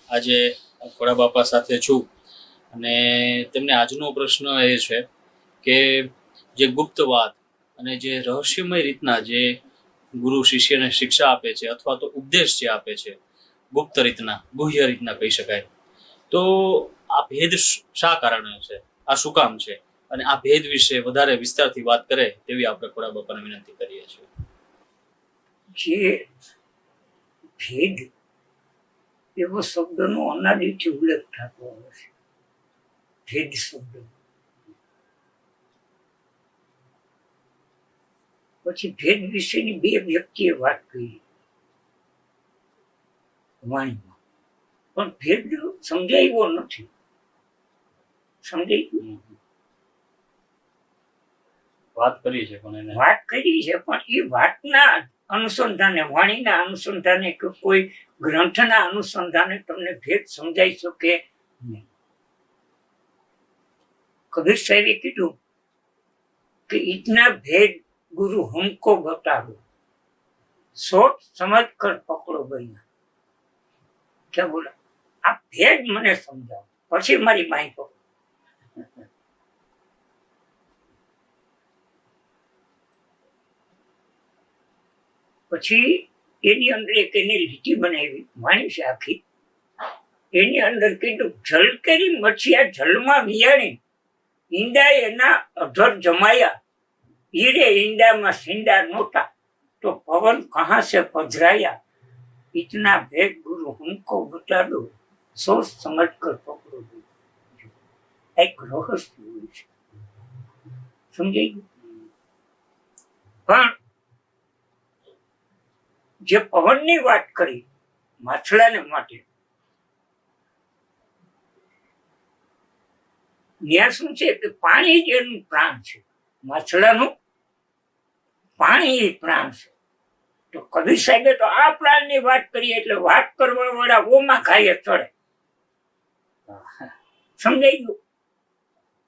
આજે ખોડા બાપા સાથે છું અને તેમને આજનો પ્રશ્ન એ છે કે જે ગુપ્તવાદ અને જે રહસ્યમય રીતના જે ગુરુ શિષ્યને શિક્ષા આપે છે અથવા તો ઉપદેશ જે આપે છે ગુપ્ત રીતના, ગુહ્ય રીતના કહી શકાય, તો આ ભેદ શા કારણે છે, આ શું કામ છે, અને આ ભેદ વિશે વધારે વિસ્તારથી વાત કરે તેવી આપણે ખોડા બાપાને વિનંતી કરીએ છીએ. જે ભેદ એવો શબ્દનો અનાદિથી ઉલ્લેખ થતો હોય છે. ભેદ શબ્દ પછી ભેદ વિશેની બે વ્યક્તિએ વાત કરી વાણીમાં, પણ ભેદ સમજાયો નથી. સમજાય વાત કરી છે પણ વાત કરી છે, પણ એ વાતના અનુસંધાને, વાણીના અનુસંધાને કે કોઈ ગ્રંથના અનુસંધાને તમને ભેદ સમજાઈ શકે નહીં. કબીર સાહેબે કીધું કે ઇતના ભેદ ગુરુ હમકો બતા દો, સોચ સમજ કર પકડો બૈના. ક્યાં બોલા? આ ભેદ મને સમજાવો, પછી મારી માહિતી પકડો. પછી એની અંદર એક એની લીટી બનાવી, વાણી છે આખી. એની અંદર કીધું, જલ કેરી મચ્છિયા જલમાં વિયાણી, ઈંડા એના અધર જમાયા, હીરે ઈંડામાં સિંડા નોટા, તો પવન કહા સે પધરાયા, ઇતના ભેદ ગુરુ હમકો બતા દો, સોચ સમજ કર પકડો. એક રહસ્ય હોય છે, સમજાઈ ગયું? પણ જે પવનની વાત કરી માછલાને માટે, ત્યાં શું છે કે પાણી જ એનું પ્રાણ છે. માછલાનું પાણી એ પ્રાણ છે. તો કબીર સાહેબે તો આ પ્રાણની વાત કરી, એટલે વાત કરવા વાળા ઓમાં ખાઈએ ચડે. સમજાઈ ગયું?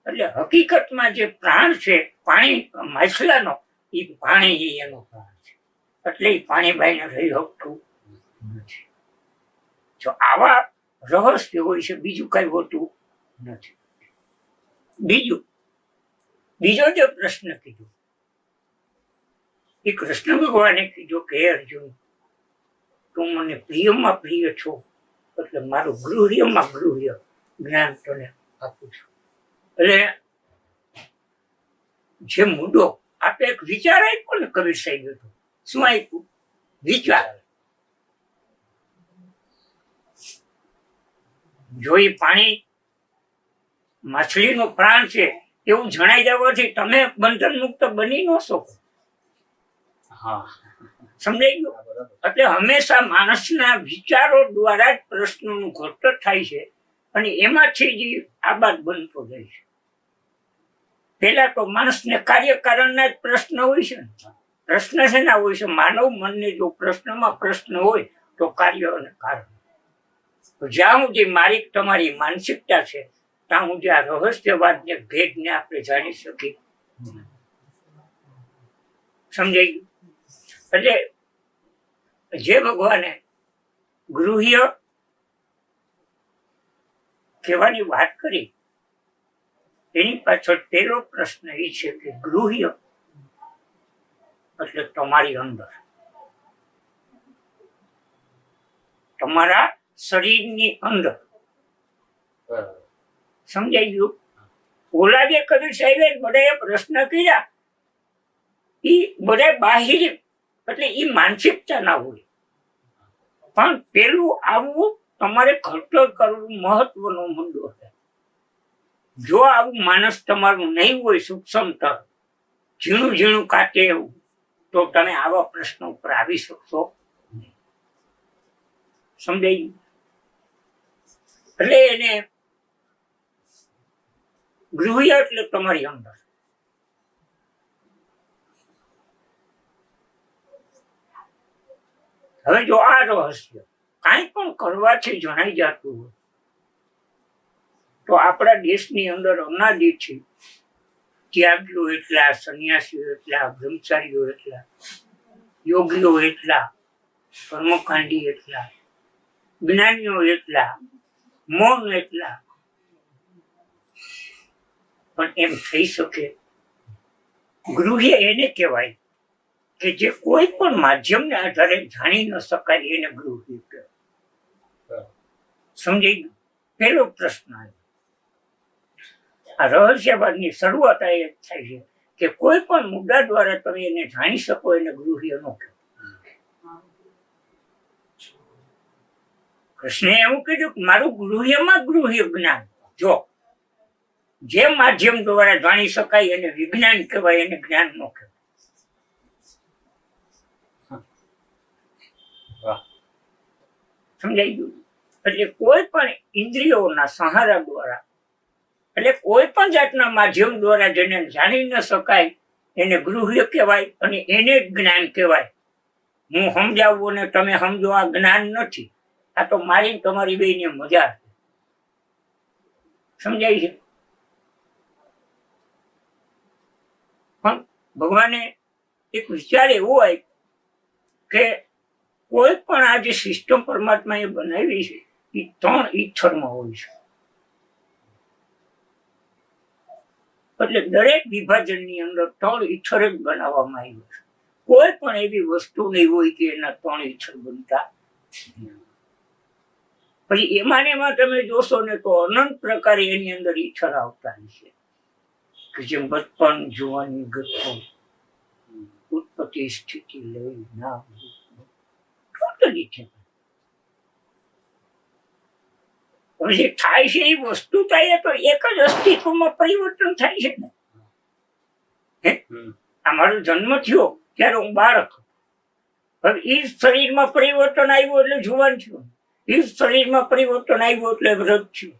એટલે હકીકતમાં જે પ્રાણ છે પાણી, માછલાનો એ પાણી એનો પ્રાણ છે. એટલે એ પાણી બાઈને રહી શકતું નથી. જો આવા રહસ્ય હોય છે, બીજું કઈ હોતું નથી. બીજો જે પ્રશ્ન કીધો એ કૃષ્ણ ભગવાને કીધો કે હે અર્જુન, તું મને પ્રિયમાં પ્રિય છો, એટલે મારું ગૃહ્યમાં ગૃહ્ય જ્ઞાન તને આપું છું. એટલે જે મુદ્દો આપે એક વિચાર આપ્યો ને કબીર સાહેબ, હતો શું આપ્યું? વિચાર. જો એ પાણી માછલીનું પ્રાણ છે એવું જણાઈ જવાથી તમે બંધન મુક્ત બની ન શકો. સમજાઈ ગયું? એટલે હંમેશા માણસના વિચારો દ્વારા જ પ્રશ્નોનું ઘટત થાય છે, અને એમાંથી જ આબાદ બનતો જાય છે. પેલા તો માણસને કાર્યકારણના જ પ્રશ્ન હોય છે. પ્રશ્ન છે ના હોય છે, માનવ મનને જો પ્રશ્નમાં પ્રશ્ન હોય તો કાર્ય અને કારણ. જ્યાં સુધી મારી તમારી માનસિકતા છે ત્યાં સુધી આ રહસ્યવાદને ભેદને આપણે જાણી શકીએ. સમજાઈ ગયું? એટલે જે ભગવાને ગૃહ્ય કહેવાની વાત કરી, એની પાછળ પહેલો પ્રશ્ન એ છે કે ગૃહ્ય એટલે તમારી અંદર, તમારા શરીરની અંદર. સમજાઈ ગયું? ઓલા જે કબીર સાહેબે બધા પ્રશ્ન કર્યા એ બધા બાહિર, એટલે એ માનસિકતા ના હોય. પણ પેલું આવવું તમારે ઘડતર કરવું મહત્વનો મુદ્દો છે. જો આવું માણસ તમારું નહીં હોય, સૂક્ષ્મતર ઝીણું ઝીણું કાટે એવું, તો તમે આવા પ્રશ્નો ઉપર આવી શકશો નહીં. સમજાઈ? એટલે એને ગૃહ્ય એટલે તમારી અંદર. હવે જો આ રહસ્ય કાંઈ પણ કરવાથી જણાઈ જતું હોય, તો આપણા દેશની અંદર અનાદિથી ત્યાગીઓ એટલા, સંન્યાસીઓ એટલા, બ્રહ્મચારીઓ એટલા, યોગીઓ એટલા, કર્મકાંડી એટલા, જ્ઞાનીઓ એટલા, મૌન એટલા. પણ એમ થઈ શકે? ગૃહ્ય એને કહેવાય કે જે કોઈ પણ માધ્યમને આધારે જાણી ન શકાય, એને ગૃહ્ય કહેવાય. સમજાઈ ગયું? પહેલો પ્રશ્ન આ રહસ્યવાદની શરૂઆત એ થાય છે કે કોઈ પણ મુદ્દા દ્વારા તમે એને જાણી શકો, એને ગૃહ્ય ન કહેવાય. કૃષ્ણે એવું કીધું કે મારું ગૃહ્યમાં ગૃહ્ય જ્ઞાન. જો જે માધ્યમ દ્વારા જાણી શકાય એને વિજ્ઞાન કહેવાય, એને જ્ઞાન ન કહેવાય. સમજાઈ ગયું? એટલે કોઈ પણ ઇન્દ્રિયોના સહારા દ્વારા, એટલે કોઈ પણ જાતના માધ્યમ દ્વારા જેને જાણી ન શકાય એને ગૃહ્ય કહેવાય, અને એને જ જ્ઞાન કહેવાય. હું સમજાવું ને તમે સમજો, આ જ્ઞાન નથી. આ તો મારી તમારી બેની મજા છે. સમજાય છે? પણ ભગવાને એક વિચાર એવો હોય કે કોઈ પણ આ જે સિસ્ટમ પરમાત્માએ બનાવી છે એ 3 ઈથરમાં હોય છે. એટલે દરેક વિભાજનની અંદર 3 ઈથર જ બનાવવામાં આવ્યું છે. કોઈ પણ એવી વસ્તુ નહીં હોય કે એના 3 ઈથર બનતા. પછી એમાં ને એમાં તમે જોશો ને તો અનંત પ્રકારે એની અંદર ઈથર આવતા છે કે જેમ બચપન, જુવાની, ગતો, ઉત્પત્તિ, સ્થિતિ, લય, નામ, ટોટલી છે. જે થાય છે એ વસ્તુ થાય તો એક જ અસ્તિત્વમાં પરિવર્તન થાય છે ને. અમારો જન્મ થયો ત્યારે હું બાળક, હવે એ શરીરમાં પરિવર્તન આવ્યું એટલે જુવાન થયો, એ શરીરમાં પરિવર્તન આવ્યું એટલે વૃદ્ધ થયું.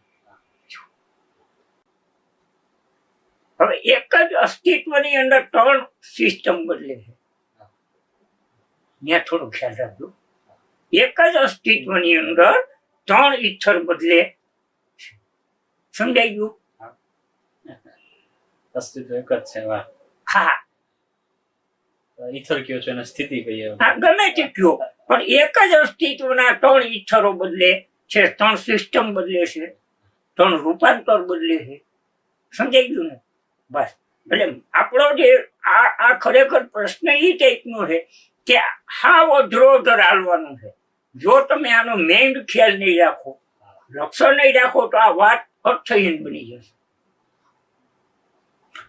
હવે એક જ અસ્તિત્વની અંદર 3 સિસ્ટમ બદલે છે. ત્યાં થોડું ખ્યાલ રાખજો. એક જ અસ્તિત્વની અંદર 3 ઈથર બદલે. સમજાઈ ગયું? અસ્તિત્વ એક જ છે. વાહ. હા, ઈથર કયો છે અને સ્થિતિ કહીએ. હા, ગમે તે કયો, પણ એક જ અસ્તિત્વના 3 ઈથરો બદલે છે, 3 સિસ્ટમ બદલે છે, 3 રૂપાંતર બદલે છે. સમજાઈ ગયું ને? બસ. એટલે આપણો જે આ ખરેખર પ્રશ્ન એ ટાઈપનો છે કે હાવ અધ્રોધર હાલવાનું છે. જો તમે આનો મેઇન ખ્યાલ નહીં રાખો, લક્ષણ નહીં રાખો, તો આ વાત અર્થહીન બની જશે.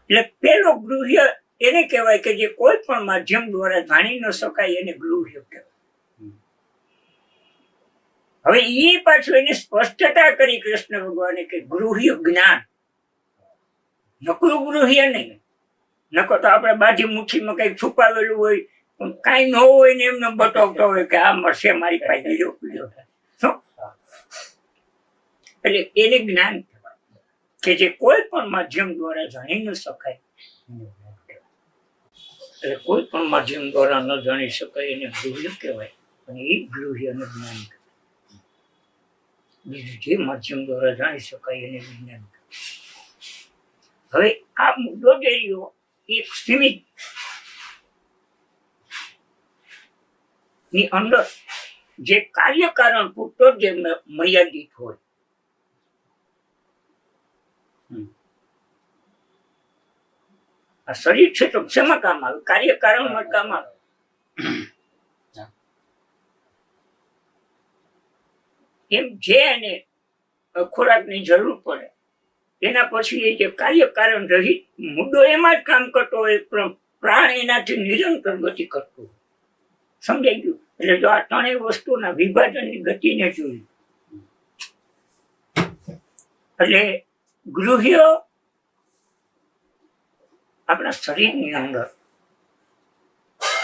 એટલે પેલો ગૃહ્ય એને કહેવાય કે જે કોઈ પણ માધ્યમ દ્વારા જાણી ન શકાય, એને ગૃહ્ય કહેવાય. હવે એ પાછું એની સ્પષ્ટતા કરી કૃષ્ણ ભગવાને કે ગૃહ્ય જ્ઞાન, નકરું ગૃહ્ય નહીં. નકો તો આપણે બાજી મુઠ્ઠીમાં કઈ છુપાવેલું હોય, કઈ ન હોય ને એમને બતાવતો હોય કે આ મળશે મારી પાસે બીજો પીડ્યો. એટલે એને જ્ઞાન કહેવાય કે જે કોઈ પણ માધ્યમ દ્વારા જાણી ન શકાય. એટલે કોઈ પણ માધ્યમ દ્વારા ન જાણી શકાય એને ગૃહ્ય કહેવાય, અને એ ગૃહ્યને જ્ઞાન કહેવાય. બીજું જે માધ્યમ દ્વારા જાણી શકાય એને વિજ્ઞાન કહેવાય. હવે આ મુદ્દો જે રહ્યો એક સીમિત ની અંદર જે કાર્યકારણ પૂરતો જે મર્યાદિત હોય. આ શરીર છે તો શેમાં કામ આવે? કાર્યકારણમાં કામ આવે. એમ જે એને ખોરાકની જરૂર પડે એના પછી એ જે કાર્યકારણ રહિત મુદ્દો એમાં જ કામ કરતો હોય, પ્રાણ એનાથી નિરંતર ગતિ કરતો હોય. સમજાઈ ગયું? એટલે જો આ 3 વસ્તુના વિભાજનની ગતિને જોઈ, એટલે ગૃહ્ય આપણા શરીરની અંદર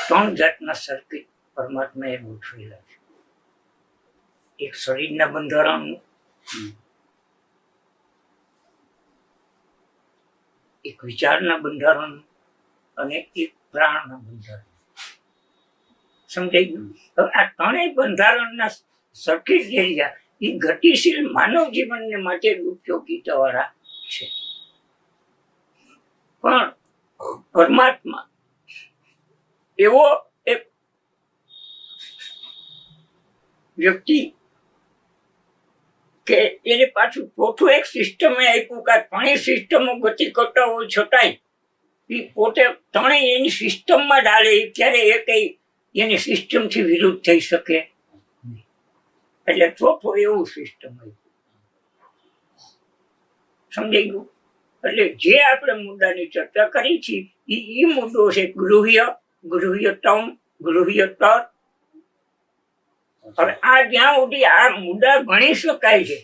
3 જાતના સર્કિટ પરમાત્માએ ગોઠવેલા છે. એક શરીરના બંધારણનું, એક વિચારના બંધારણ, અને એક પ્રાણના બંધારણ. સમજાઈ ગયું? હવે આ 3 બંધારણના સર્કિટ જે રહ્યા એ ગતિશીલ માનવ જીવનને માટે ઉપયોગીતા વાળા છે. પણ પરમાત્મા એવો એક વ્યક્તિ કે એને પાછું ચોથું એક સિસ્ટમ આપ્યું કે ત્રણેય સિસ્ટમો ગતિ કરતા હોય છતાંય એ પોતે ત્રણેય એની સિસ્ટમમાં જ હાલે, ત્યારે એ કઈ એની સિસ્ટમથી વિરુદ્ધ થઈ શકે નહીં. એટલે ચોથું એવું સિસ્ટમ આપ્યું. સમજાઈ ગયું? એટલે જે આપણે મુદ્દાની ચર્ચા કરી છે એ મુદ્દો છે ગૃહ્યતમ, ગૃહ્યતર. હવે આ જ્યાં સુધી આ મુદ્દા ગણી શકાય છે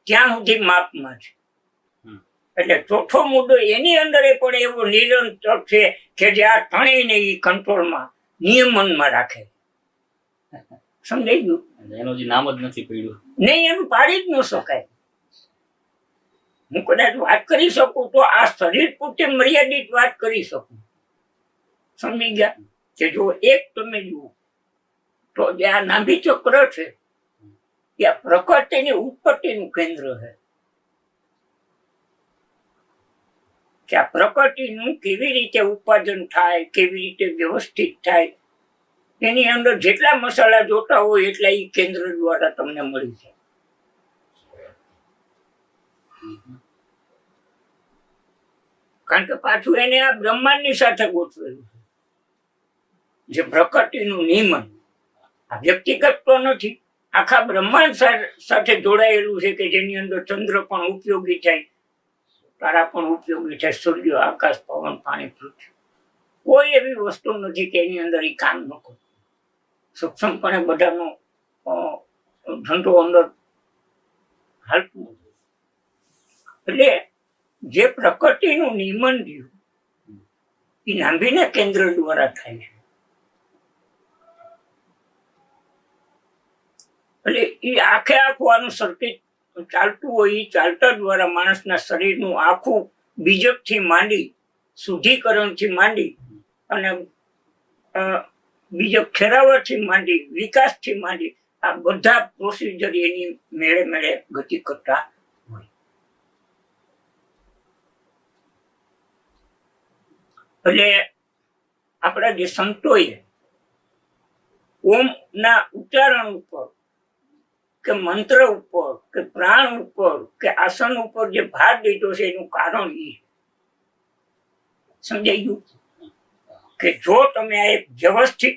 ત્યાં સુધી માપમાં છે. એટલે ચોથો મુદ્દો એની અંદર પણ એવો નિરંતર છે કે જે આ ત્રણેયને એ કંટ્રોલમાં, નિયમનમાં રાખે. સમજાઈ ગયું? એનું જે નામ જ નથી પડ્યું. નહીં, એનું પાડી જ ન શકાય. હું કદાચ વાત કરી શકું તો આ શરીર પૂરતે મર્યાદિત વાત કરી શકું. સમજી ગયા? કે જો એક તમે જુઓ તો જે આ નાભી ચક્ર છે એ આ પ્રકૃતિની ઉત્પત્તિનું કેન્દ્ર છે. કે આ પ્રકૃતિનું કેવી રીતે ઉત્પાદન થાય, કેવી રીતે વ્યવસ્થિત થાય, એની અંદર જેટલા મસાલા જોતા હોય એટલા એ કેન્દ્ર દ્વારા તમને મળી જાય. કારણ કે પાછું એને આ બ્રહ્માંડની સાથે ગોઠવેલું છે. જે પ્રકૃતિનું નિયમન આ વ્યક્તિગત તો નથી, આખા બ્રહ્માંડ સાથે જોડાયેલું છે કે જેની અંદર ચંદ્ર પણ ઉપયોગી થાય, તારા પણ ઉપયોગી થાય, સૂર્ય, આકાશ, પવન, પાણી, પૃથ્વી. કોઈ એવી વસ્તુ નથી કે એની અંદર એ કામ ન કરે. સૂક્ષ્મપણે બધાનો ધંધો અંદર હાલતું. એટલે જે પ્રકૃતિનું નિયમન રહ્યું એ નાભીના કેન્દ્ર દ્વારા થાય છે. એટલે એ આખે આખું આનું સર્કિટ ચાલતું હોય, એ ચાલતા દ્વારા માણસના શરીરનું આખું બીજકથી માંડી, શુદ્ધિકરણથી માંડી અને બીજક ખેરાવાથી માંડી, વિકાસથી માંડી, આ બધા પ્રોસિજર એની મેળે મેળે ગતિ કરતા હોય. એટલે આપણા જે સંતોએ ઓમ ના ઉચ્ચારણ ઉપર કે મંત્ર ઉપર કે પ્રાણ ઉપર કે આસન ઉપર જે ભાર દીધો છે એનું કારણ એ સમજાઈ ગયું કે જો તમે આ એક વ્યવસ્થિત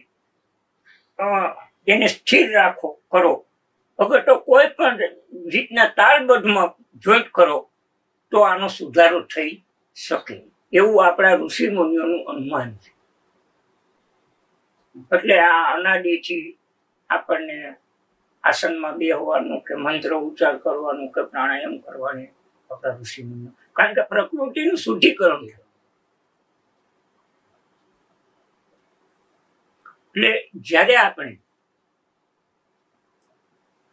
એને સ્થિર રાખો કરો, અગર તો કોઈ પણ રીતના તાલબદ્ધમાં જોઈન્ટ કરો તો આનો સુધારો થઈ શકે, એવું આપણા ઋષિ મુનિઓનું અનુમાન છે. એટલે આ અનાદિથી આપણને આસનમાં બેસવાનું કે મંત્ર ઉચ્ચાર કરવાનું કે પ્રાણાયામ કરવાની આપણા ઋષિ મુનિઓ, કારણ કે પ્રકૃતિનું શુદ્ધિકરણ છે. એટલે જ્યારે આપણે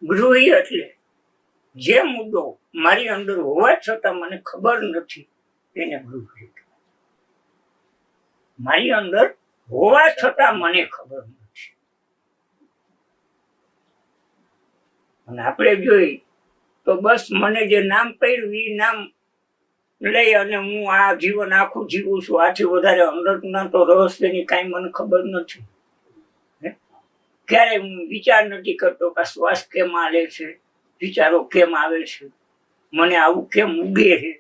ગૃહ્ય એટલે જે મુદ્દો મારી અંદર હોવા છતાં મને ખબર નથી એને ગૃહ્ય. મારી અંદર હોવા છતાં મને ખબર નથી. અને આપણે જોઈ તો બસ મને જે નામ પડ્યું એ નામ લઈ અને હું આ જીવન આખું જીવું છું. આથી વધારે અંદરના તો રહસ્યની કાંઈ મને ખબર નથી. ક્યારે હું વિચાર નથી કરતો કે શ્વાસ કેમ હાલે છે, વિચારો કેમ આવે છે, મને આવું કેમ ઉગે છે,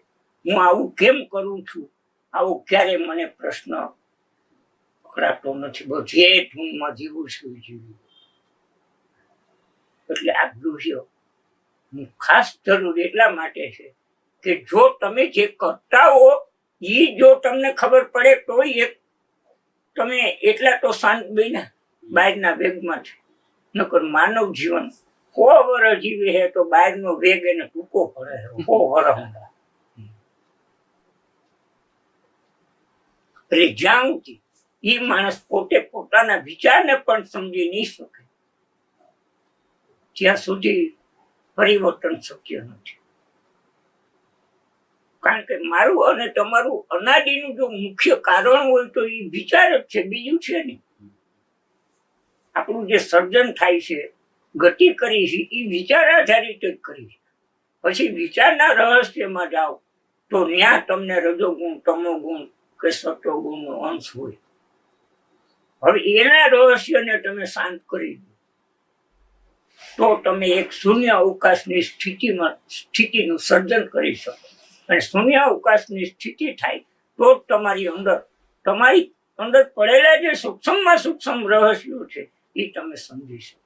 હું આવું કેમ કરું છું, આવો ક્યારે મને પ્રશ્ન પકડાતો નથી. બસ જે ધૂનમાં જીવું છું જીવું. એટલે આ ગૃહ્ય ખાસ જરૂર એટલા માટે છે કે જો તમે જે કરતા હો એ જો તમને ખબર પડે તો એક તમે એટલા તો શાંત બન્યા બહારના વેગમાં છે. નકર માનવ જીવન 100 વર્ષ જીવે છે તો બહારનો વેગ એને ટૂંકો પડે છે 100 વર્ષ. એટલે જ્યાં સુધી એ માણસ પોતે પોતાના વિચારને પણ સમજી નહીં શકે ત્યાં સુધી પરિવર્તન શક્ય નથી. કારણ કે મારું અને તમારું અનાદિનું જો મુખ્ય કારણ હોય તો એ વિચાર જ છે, બીજું છે નહીં. આપણું જે સર્જન થાય છે, ગતિ કરી છે, એ વિચાર આધારિત જ કરી છે. પછી વિચારના રહસ્યમાં જાઓ તો ત્યાં તમને રજોગુણ, તમોગુણ કે સત્વગુણનો અંશ હોય. હવે એના રહસ્યને તમે શાંત કરી દો તો તમે એક શૂન્ય અવકાશની સ્થિતિનું સર્જન કરી શકો. અને શૂન્ય અવકાશની સ્થિતિ થાય તો જ તમારી અંદર પડેલા જે સૂક્ષ્મમાં સૂક્ષ્મ રહસ્યો છે એ તમે સમજી શકો.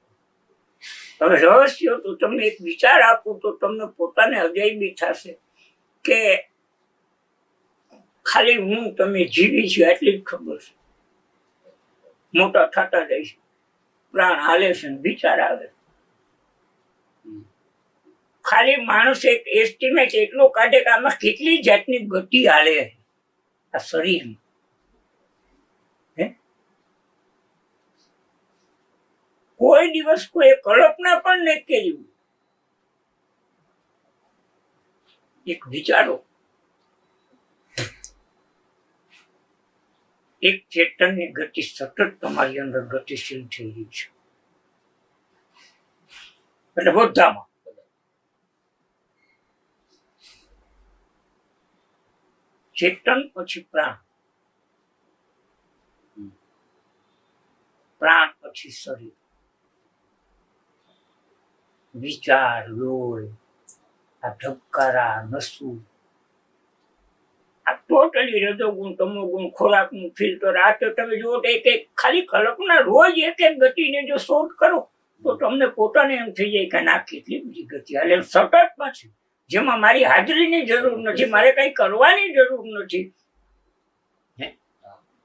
હવે રહસ્યો તો તમને એક વિચાર આપું તો તમને પોતાને અજાયબી થશે કે ખાલી હું તમે જીવી છે એટલી જ ખબર છે. મોટા થતા જાય છે, પ્રાણ હાલે છે, વિચાર આવે. ખાલી માણસ એક એસ્ટિમેટ એટલો કાઢે કે આમાં કેટલી જાતની ગતિ હાલે આ શરીરમાં. કોઈ દિવસ કોઈ કલ્પના પણ નહીં કરી. એક વિચારો, એક ચેતનની ગતિ સતત તમારી અંદર ગતિશીલ થઈ રહી છે. એટલે બધામાં ચેતન પછી પ્રાણ, પ્રાણ પછી શરીર, વિચાર, લોહી, આ ધબકારા, નસવું, આ ટોટલી રજોગુણ, તમોગુણ, ખોરાકનું ફિલ્ટર. આ તો તમે જુઓ એક ખાલી કલ્પના રોજ એક ગતિને જો શોધ કરો તો તમને પોતાને એમ થઈ જાય કે ના કેટલી બધી ગતિ હાલે સતત પાછી, જેમાં મારી હાજરીની જરૂર નથી, મારે કઈ કરવાની જરૂર નથી.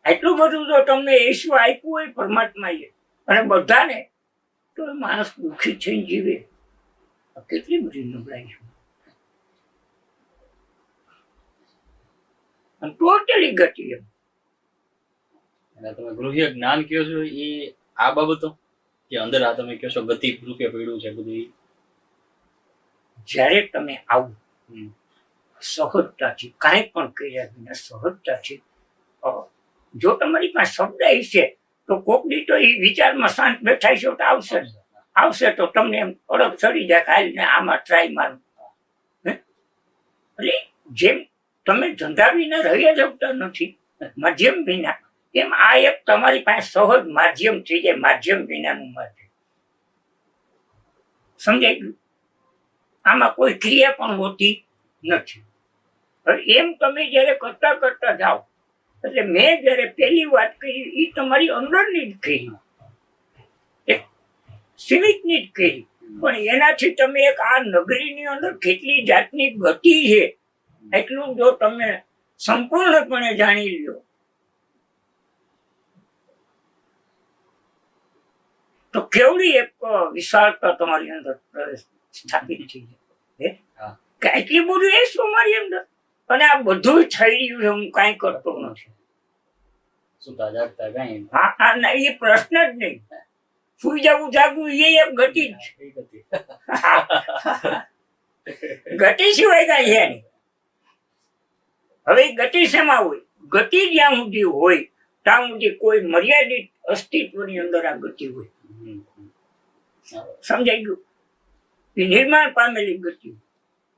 એટલું બધું જો તમને ઈશ્વર આપ્યું હોય પરમાત્માએ અને બધાને, તો માણસ દુઃખી થઈને જીવે. કેટલી બધી નબળાઈ છે. ટોટલી ગતિ એમ. તમે ગૃહ્ય જ્ઞાન કહો છો એ આ બાબતો કે અંદર આ તમે કહો છો ગતિ રૂપે પડ્યું છે બધું, જ્યારે તમે આવું સહજતાથી કાંઈ પણ કર્યા વિના સહજતાથી, જો તમારી પાસે શબ્દ હશે તો કોક દી તો એ વિચારમાં શાંત બેઠા છો તો આવશે તો તમને એમ અડગ ચડી જાય ખાલી આમાં ટ્રાય મારું. એટલે જેમ તમે ધંધા વિના રહ્યા શકતા નથી માધ્યમ વિના, એમ આ એક તમારી પાસે સહજ માધ્યમ થઈ જાય, માધ્યમ વિનાનું માધ્યમ. સમજાય ગયું? આમાં કોઈ ક્રિયા પણ હોતી નથી. હવે એમ તમે જયારે કરતા કરતા જાઓ, એટલે મેં જયારે પહેલી વાત કરી એ તમારી અંદરની જ કરી, એક સીમિતની જ કરી, પણ એનાથી તમે એક આ નગરીની અંદર કેટલી જાતની ગતિ છે એટલું જો તમે સંપૂર્ણપણે જાણી લ્યો તો કેવડી એક વિશાળતા તમારી અંદર સ્થાપિત થઈ જાય કે એટલી બધું એ શું મારી અંદર. અને આ બધું થઈ રહ્યું છે, હું કાંઈ કરતો નથી. હા, એ પ્રશ્ન જ નહીં. સુઈ જવું જાગવું એ એક ગતિ જ છે. ગતિ સિવાય કાંઈ છે નહીં. હવે ગતિ શેમાં હોય? ગતિ જ્યાં સુધી હોય ત્યાં સુધી કોઈ મર્યાદિત અસ્તિત્વની અંદર આ ગતિ હોય. સમજાઈ ગયું? એ નિર્માણ પામેલી ગતિ.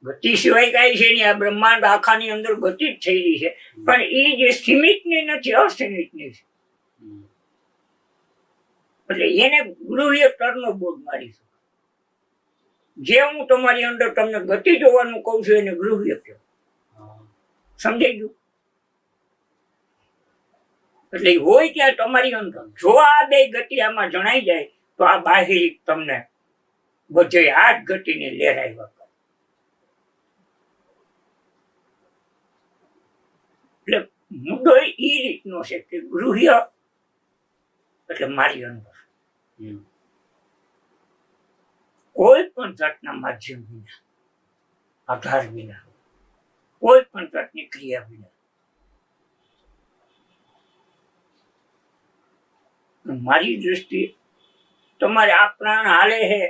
ગતિ સિવાય કાંઈ છે નહીં. આ બ્રહ્માંડ આખાની અંદર ગતિ જ થઈ રહી છે, પણ એ જે સીમિતની નથી, અસીમિતની છે. એટલે એને ગૃહ્ય તરનો બોધ મારી શકો. જે હું તમારી અંદર તમને ગતિ જોવાનું કહું છું એને ગૃહ્ય કહો. સમજાઈ ગયું? એટલે હોય ત્યાં તમારી અંદર જો આ બે ગતિ આમાં જણાઈ જાય તો આ બાહિરિક તમને બધે આ જ ગતિને લહેરાવ્યા કરે. એટલે મુદ્દો એ રીતનો છે કે ગૃહ્ય એટલે મારી અંદર કોઈ પણ જાતના માધ્યમ વિના, આધાર વિના, કોઈ પણ જાતની ક્રિયા વિના મારી દ્રષ્ટિએ તમારે આ પ્રાણ હાલે છે,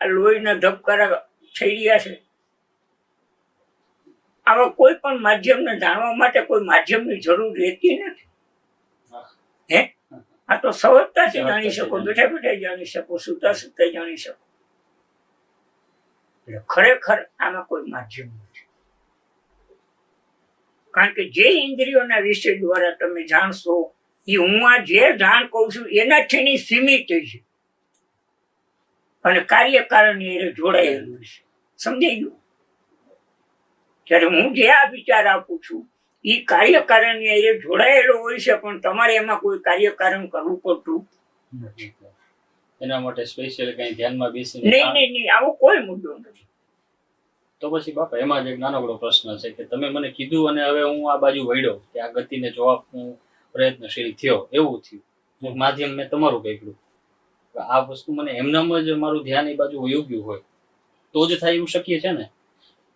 આ લોહીના ધબકારા થઈ રહ્યા છે, આવા કોઈ પણ માધ્યમને જાણવા માટે કોઈ માધ્યમની જરૂર રહેતી નથી. હે, આ તો સહજતાથી જાણી શકો, બેઠા બેઠા જાણી શકો, સુતા સુતા જાણી શકો. એટલે ખરેખર આમાં કોઈ માધ્યમ નથી. કારણ કે જે ઇન્દ્રિયોના વિષય દ્વારા તમે જાણશો એ હું આ જે જાણ કહું છું એનાથી સીમિત છે. અને કાર્યકારણની હારે જોડાયેલું છે. સમજાઈ ગયું? ત્યારે હું જે આ વિચાર આપું છું એ કાર્યકારણની હારે જોડાયેલો હોય છે, પણ તમારે એમાં કોઈ કાર્યકારણ કરવું પડતું નથી. એના માટે સ્પેશિયલ કઈ ધ્યાનમાં બેસીને નહીં, આવો કોઈ મુદ્દો નથી. તો પછી બાપા એમાં જ એક નાનકડો પ્રશ્ન છે કે તમે મને કીધું અને હવે હું આ બાજુ વળ્યો કે આ ગતિને જોવા હું પ્રયત્નશીલ થયો, એવું થયું માધ્યમ મેં તમારું પકડ્યું. આ વસ્તુ મને એમનામ જ મારું ધ્યાન એ બાજુ વયું ગયું હોય તો જ થાય એવું શક્ય છે ને.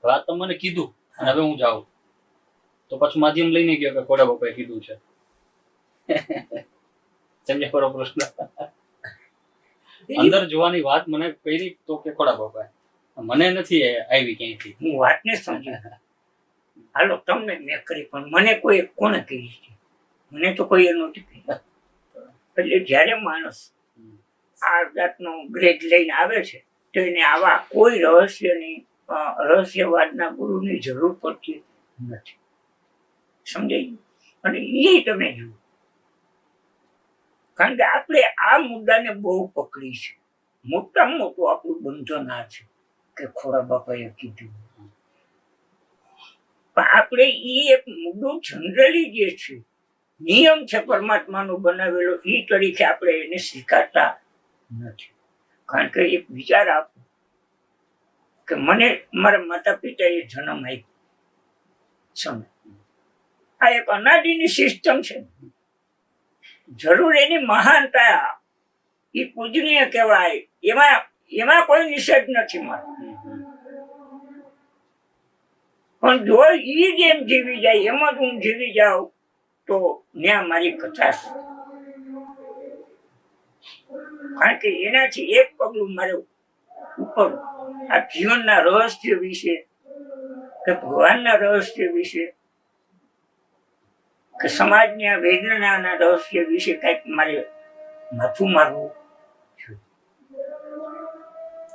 હવે આ તમે મને કીધું અને હવે હું જાઉં તો પાછું માધ્યમ લઈને ગયો કે ખોડા બાપાએ કીધું છે. સમજ્યા ખરો પ્રશ્ન? અંદર જોવાની વાત મને કરી તો કે ખોડા બાપાએ, મને નથી આવી ક્યાંયથી. હું વાતને સમજી. હાલો તમને મેં કરી, પણ મને કોઈ કોને કહી છે? મને તો કોઈ નહોતી કહી. એટલે જ્યારે માણસ આ જાતનો ગ્રેડ લઈને આવે છે તો એને આવા કોઈ રહસ્યવાદના ગુરુની જરૂર પડતી નથી. સમજાય? અને એ તમે જુઓ, કારણ કે આપણે આ મુદ્દાને બહુ પકડી છે. મોટામાં મોટું આપણું બંધન આ છે કે ખોડા બાપાએ કીધું. પણ આપણે એ એક મુદ્દો જનરલી જે છે, નિયમ છે પરમાત્માનો બનાવેલો, એ તરીકે આપણે એને સ્વીકારતા નથી. કારણ કે એક વિચાર આપો કે મને મારા માતા પિતાએ જન્મ આપ્યો, સમજ, આ એક અનાદિની સિસ્ટમ છે. જરૂર એની મહાનતા એ પૂજનીય કહેવાય, એમાં કોઈ નિષેધ નથી મારો. પણ જો એ જેમ જીવી જાય એમ જ હું જીવી જાઉં તો ત્યાં મારી કથા છે. કારણ કે એનાથી એક પગલું મારે ઉપર આ જીવનના રહસ્ય વિશે કે ભગવાનના રહસ્ય વિશે કે સમાજની આ વેદનાના રહસ્ય વિશે કંઈક મારે માથું મારવું.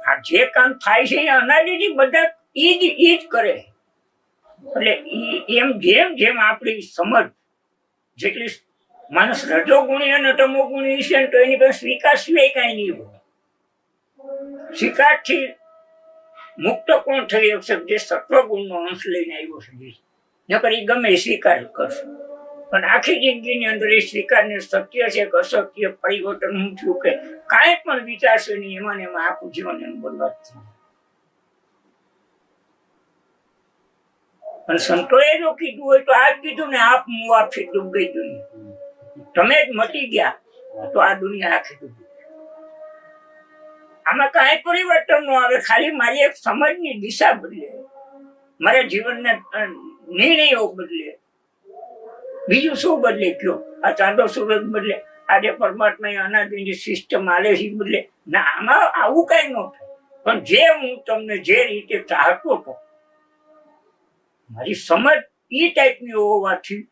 આ જે કામ થાય છે એ અનાદિથી બધા એ જ કરે. એટલે એમ જેમ જેમ આપણી સમજ જેટલી માણસ રજોગુણી અને તમોગુણી છે તો એની પાસે સ્વીકાર સિવાય કાંઈ નહીં હોય. સ્વીકારથી મુક્ત કોણ થઈ શકશે? જે સત્વગુણનો અંશ લઈને આવ્યો છે. નકર એ ગમે સ્વીકાર કરશે, પણ આખી જિંદગીની અંદર એ સ્વીકારને સત્ય છે કે અસત્ય પરિવર્તન હું થયું કે કાંઈ પણ વિચારશે નહીં, એમાં ને એમાં આખું જીવન એનું બરબાદ થઈ જાય. અને સંતોએ જો કીધું હોય તો આ જ કીધું ને, આપ મુઆફી ડૂબ ગઈ દુનિયા. તમે જ મટી ગયા તો આ દુનિયા આખી ડૂબી. આમાં કાંઈ પરિવર્તન ન આવે, ખાલી મારી એક સમજની દિશા બદલે, મારા જીવનના નિર્ણયો બદલે. બીજું શું બદલે કયો? આ ચાંદો સૂરજ બદલે, આજે પરમાત્માએ અનાદિની સિસ્ટમ આલે છે બદલે ના. આમાં આવું કઈ ન થાય. પણ જે હું તમને જે રીતે ચાહતો હતો, મારી સમજ એ ટાઈપની હોવાથી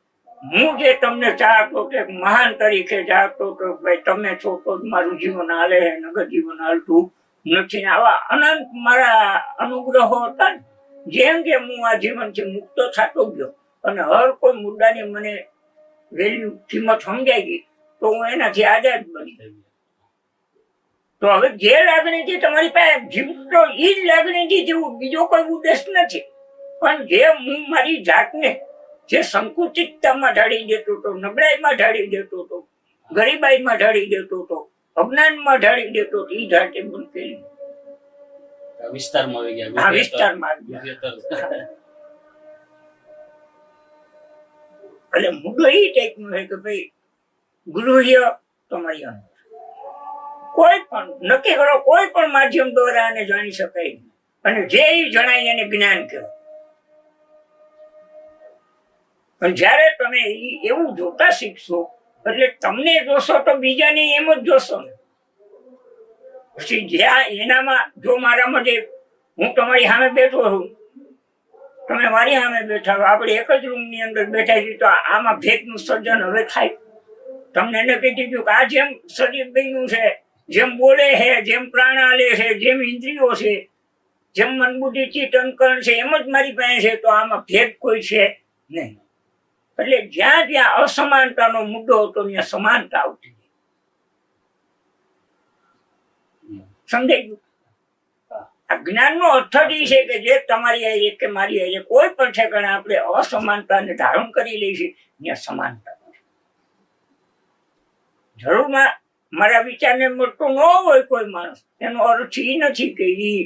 હું જે તમને ચાહતો કે મહાન તરીકે ચાહતો તો ભાઈ તમે છો તો મારું જીવન હાલે, નગર જીવન હાલતું નથી. આવા અનંત મારા અનુગ્રહો હતા. જેમ જેમ હું આ જીવનથી મુક્ત થતો ગયો અને હર કોઈ મુદ્દાની મને વેલ્યુ કિંમત સમજાઈ ગઈ તો હું એનાથી આઝાદ બની. તો હવે જે લાગણીથી તમારી પાસે જીવતો એ જ લાગણીથી જેવું, બીજો કોઈ ઉદ્દેશ નથી. પણ જે હું મારી જાતને જે સંકુચિતતામાં ઢાળી દેતો હતો, નબળાઈમાં ઢાળી દેતો હતો, ગરીબાઈમાં ઢાળી દેતો હતો, અજ્ઞાનમાં ઢાળી દેતો હતો, એ ઢાળે બંધ કરી વિસ્તારમાં આવી ગયા. આ વિસ્તારમાં આવી ગયા. એટલે મુદ્દો એ ટાઈપનો છે કે ભાઈ ગૃહ્ય તમારી અંદર કોઈ પણ નક્કી કરો, કોઈ પણ માધ્યમ દ્વારા આને જાણી શકાય. અને જે જણાય એને જ્ઞાન કહેવાય. પણ જયારે તમે એવું જોતા શીખશો એટલે તમને જોશો તો બીજાને એમ જ જોશો ને. પછી જ્યાં એનામાં જો મારામાં જે હું તમારી સામે બેઠો છું, તમે મારી સામે બેઠા હો, આપણે એક જ રૂમની અંદર બેઠા છીએ, તો આમાં ભેદનું સર્જન હવે થાય. તમને નક્કી કીધું કે આ જેમ શરીર બન્યું છે, જેમ બોલે છે, જેમ પ્રાણ આલે છે, જેમ ઇન્દ્રિયો છે, જેમ મન બુદ્ધિ ચિત્ત અંતઃકરણ છે, એમ જ મારી પાસે છે. તો આમાં ભેદ કોઈ છે નહીં. એટલે જ્યાં જ્યાં અસમાનતાનો મુદ્દો હતો ત્યાં સમાનતા આવતી. સમજાઈ ગયું? આ જ્ઞાનનો અર્થ જ એ છે કે જે તમારી હારે કે મારી હારે કોઈ પણ ઠેકાણે આપણે અસમાનતાને ધારણ કરી લઈશું ત્યાં સમાનતા જરૂરમાં મારા વિચારને મળતું ન હોય કોઈ માણસ, એનો અર્થ એ નથી કે ઈ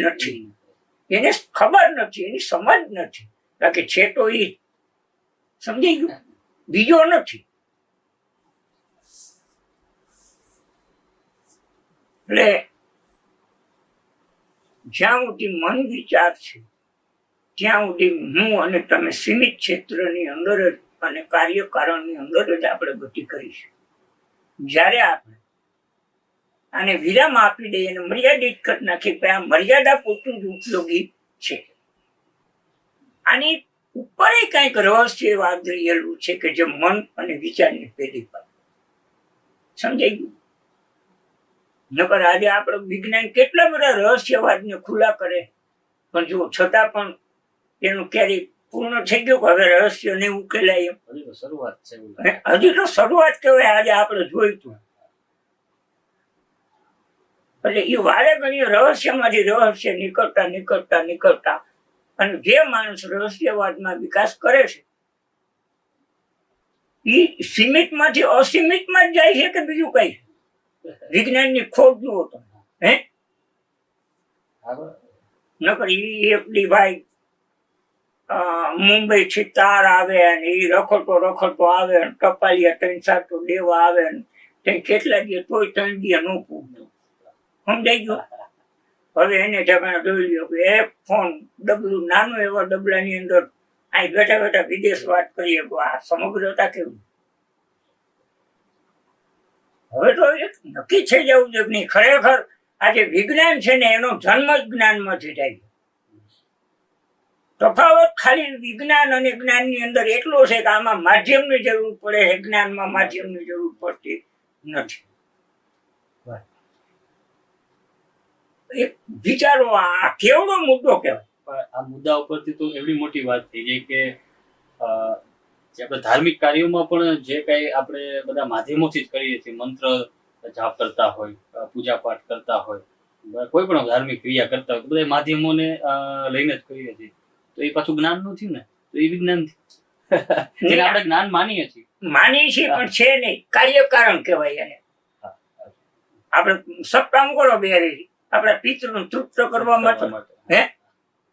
નથી, એને ખબર નથી, એની સમજ નથી, બાકી છે તો ઈ સમજી ગયું, બીજો નથી. એટલે જ્યાં સુધી મન વિચાર છે ત્યાં સુધી હું અને તમે સીમિત ક્ષેત્રની અંદર જ અને કાર્યકારણની અંદર જ આપણે ગતિ કરીશું. જ્યારે આપણે આને વિરામ આપી દઈએ અને મર્યાદિત કરી નાખીએ કે આ મર્યાદા પૂરતું જ ઉપયોગી છે, આની ઉપર કંઈક રહસ્ય વાદળેલું છે કે જે મન અને વિચારની પેઢી પર સમજાઈ ગયું. નકર આજે આપણું વિજ્ઞાન કેટલા બધા રહસ્યવાદને ખુલ્લા કરે, પણ જો છતાં પણ એનું ક્યારેય પૂર્ણ થઈ ગયું કે હવે રહસ્ય નહીં ઉકેલાય એમ. હજી તો શરૂઆત છે. હજી તો શરૂઆત કહેવાય. આજે આપણે જોઈતું એટલે એ વારે ઘણી રહસ્યમાંથી રહસ્ય નીકળતા અને જે માણસ રહસ્યવાદમાં વિકાસ કરે છે એ સીમિતમાંથી અસીમિતમાં જ જાય છે કે બીજું કઈ વિજ્ઞાનની ખોટ જુઓ તો હે નકર એક દી ભાઈ મુંબઈ થી તાર આવે અને એ રખડતો આવે અને ટપાલિયા 3-4 દેવા આવે ને ત્યાં કેટલા દિવસ તોય 3 દિવસ ન પૂછતું. સમજાઈ ગયું. હવે એને ઠેકાણે જોઈ લ્યો કે એક ફોન ડબલું નાનું એવા ડબલાની અંદર અહીં બેઠા બેઠા વિદેશ વાત કરીએ તો આ સમગ્રતા કેવું. હવે તો એક નક્કી થઈ જવું જોઈએ નહીં ખરેખર આ જે વિજ્ઞાન છે ને એનો જન્મ જ જ્ઞાનમાંથી થાય. તફાવત ખાલી વિજ્ઞાન અને જ્ઞાનની અંદર એટલો છે કે આમાં માધ્યમની જરૂર પડે છે, જ્ઞાનમાં માધ્યમની જરૂર પડતી નથી. એક વિચારો આ કેવડો મુદ્દો કહેવાય. આ મુદ્દા ઉપરથી તો એવડી મોટી વાત થઈ ગઈ કે જે આપણે ધાર્મિક કાર્યોમાં પણ જે કઈ આપણે બધા માધ્યમોથી જ કરીએ છીએ, મંત્ર જાપ કરતા હોય, પૂજા પાઠ કરતા હોય, કોઈ પણ ધાર્મિક ક્રિયા કરતા હોય, બધા માધ્યમોને લઈને જ કરીએ છીએ. તો એ પાછું જ્ઞાન નું થયું ને, તો એ વિજ્ઞાન જેને આપણે જ્ઞાન માનીએ છીએ પણ છે નહીં, કાર્યકારણ કહેવાય એને. આપણે સપ્તાહ કરો બેરી આપણા પિતૃનું તૃપ્ત કરવા માટે હે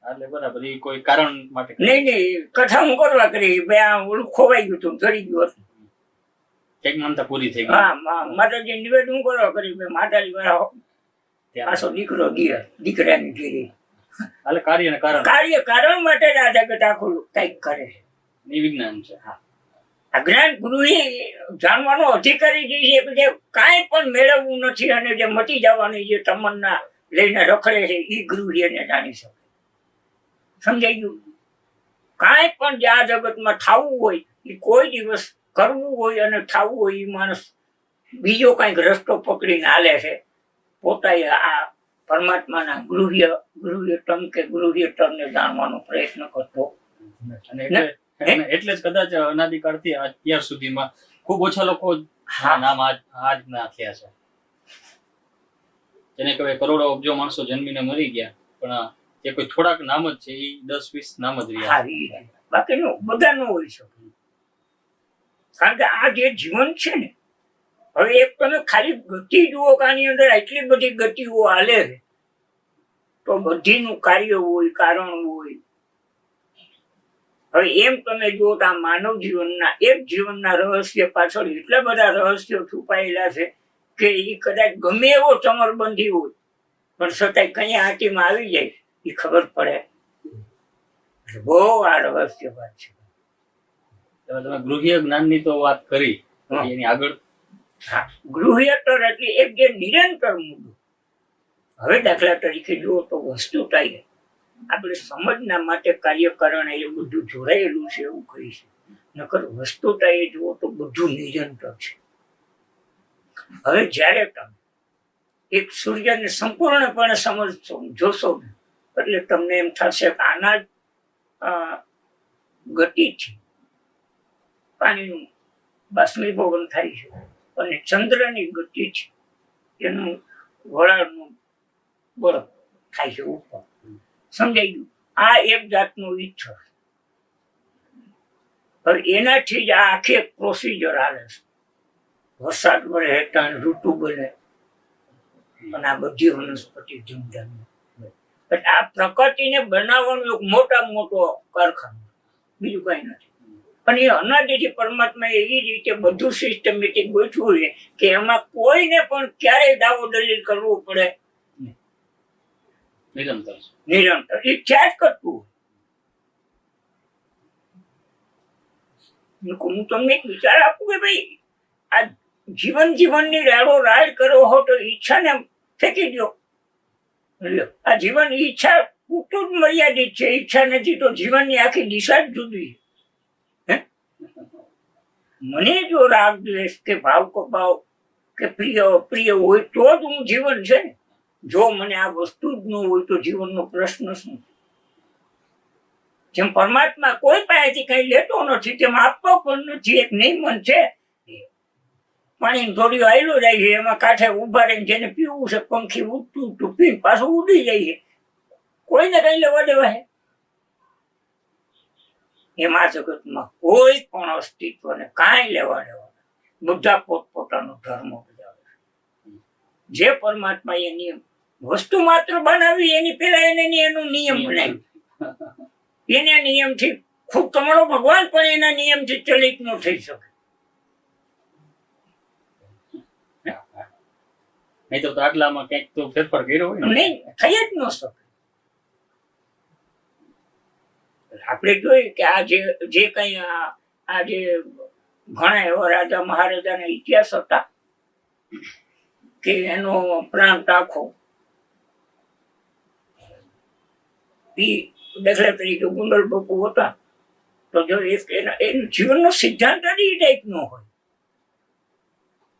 એટલે બરાબર એ કોઈ કારણ માટે નહીં કથા હું કરવા કરી ભાઈ ઓલું ખોવાઈ ગયું હતું ચડી ગયું હતું એક માનતા પૂરી થઈ ગઈ. હા માતાજી નિવેદન કરવા કરી ભાઈ માતાજી પાછો દીકરો દીકરાની ઘેરી એટલે કાર્ય કારણ માટે જ આ જગત આખું કઈક કરે છે. એ વિજ્ઞાન છે. હા અજ્ઞાન ગુરુ એ જાણવાનો અધિકારી જે છે જે કાંઈ પણ મેળવવું નથી અને જે મટી જવાની જે તમન્ના લઈને રખડે છે એ ગુરુ એને જાણી શકે. સમજાઈ ગયું. કાંઈ પણ જે આ જગતમાં થવું હોય એ કોઈ દિવસ કરવું હોય અને થવું હોય એ માણસ બીજો કાંઈક રસ્તો પકડીને હાલે છે. પોતાએ આ પરમાત્માના ગૃહ્યતમ કે ગૃહ્યતરને જાણવાનો પ્રયત્ન કરતો એટલે જ કદાચ અનાદિકાળથી અત્યાર સુધીમાં ખૂબ ઓછા લોકો નામ આજ ના થયા છે. જેને કહેવાય કરોડો અબજો માણસો જન્મીને મરી ગયા પણ જે કોઈ થોડાક નામ જ છે એ 10-20 નામ જ રહ્યા. બાકીનું બધા ન હોઈ શકે. કારણ કે આ જે જીવન છે ને હવે એક તમે ખાલી ગતિ જુઓ કે આની અંદર એટલી બધી ગતિઓ હાલે છે તો બધીનું કાર્ય હોય કારણ હોય. હવે એમ તમે જુઓ તો આ માનવ જીવનના એક જીવનના રહસ્ય પાછળ એટલા બધા રહસ્યો છુપાયેલા છે કે એ કદાચ ગમે એવો ચમરબંધી હોય પણ છતાંય કઈ આંટીમાં આવી જાય એ ખબર પડે. બહુ આ રહસ્ય વાત છે. તમે ગૃહ્ય જ્ઞાનની તો વાત કરી, એની આગળ ગૃહ્યતર એટલે એક જે નિરંતર મુદ્દો. હવે દાખલા તરીકે જુઓ તો વસ્તુતા આપણે સમજના માટે કાર્યકારણ એ બધું જોડાયેલું છે એવું કહી છે. નકર વસ્તુતા એ જુઓ તો બધું નિરંતર છે. હવે જ્યારે તમે એક સૂર્યને સંપૂર્ણપણે સમજશો જોશો એટલે તમને એમ થશે કે આના ગતિથી પાણીનું બાષ્પીભવન થાય છે અને ચંદ્રની ગતિથી એનું વરાળનું બરફ થાય છે ઉપર. સમજાઈ ગયું? આ એક જાતનું ઈચ્છર. હવે એનાથી જ આ આખી એક પ્રોસિજર હાલે છે. વરસાદ વરે હેઠળ ઋતુ બને અને આ બધી વનસ્પતિ જીવતા. એટલે આ પ્રકૃતિને બનાવવાનું એક મોટામાં મોટો કારખાનું, બીજું કઈ નથી. પણ એ અનાદિથી પરમાત્મા એવી રીતે બધું સિસ્ટમેટિક ગોઠવું છે કે એમાં કોઈને પણ ક્યારેય દાવો દલીલ કરવું પડે નિરંતર નિરંતર એ ક્યાં જ કરતું. હું તમને એક વિચાર આપું કે ભાઈ આ જીવનની રાડો રાડ કરો હો તો ઈચ્છાને ફેંકી દો. આ જીવન ઈચ્છા પૂરતું જ મર્યાદિત છે. ઈચ્છા નથી તો જીવનની આખી દિશા જ જુદી. મને જો રાગ દ્વેષ કે ભાવ કપાવ કે પ્રિય અપ્રિય હોય તો જ હું જીવન છે ને. જો મને આ વસ્તુ જ ન હોય તો જીવનનો પ્રશ્ન શું? જેમ પરમાત્મા કોઈ પાસેથી કઈ લેતો નથી તેમ આપતો પણ નથી. એક નિયમન છે, પાણી થોડી આયલું જાય છે, એમાં કાંઠે ઉભા રહીને જેને પીવું છે પંખી ઉડતું ઉડતું પીને પાછું ઉડી જાય છે. કોઈને કઈ લેવા દેવા છે? એમાં જગતમાં કોઈ પણ અસ્તિત્વને કાંઈ લેવા દેવા, બધા પોતપોતાનો ધર્મ બજાવે છે. જે પરમાત્મા એ નિયમ વસ્તુ માત્ર બનાવી એની પેલા એનો નિયમ બનાવ્યું. એના નિયમથી ખૂબ તમારો ભગવાન પણ એના નિયમથી ચલિત ન થઈ શકે. નહીં તો આટલામાં કંઈક તો ફેરફાર કર્યો હોય ને. નહીં, થઈ જ ન શકે. આપણે જોઈએ કે આ જે કઈ આ જે ઘણા એવા રાજા મહારાજાના ઇતિહાસ હતા કે એનો પ્રાંત આખો દાખલા તરીકે ગુંડલ બાપુ હતા તો જો એનું જીવનનો સિદ્ધાંત જ એ ટાઈપનો હોય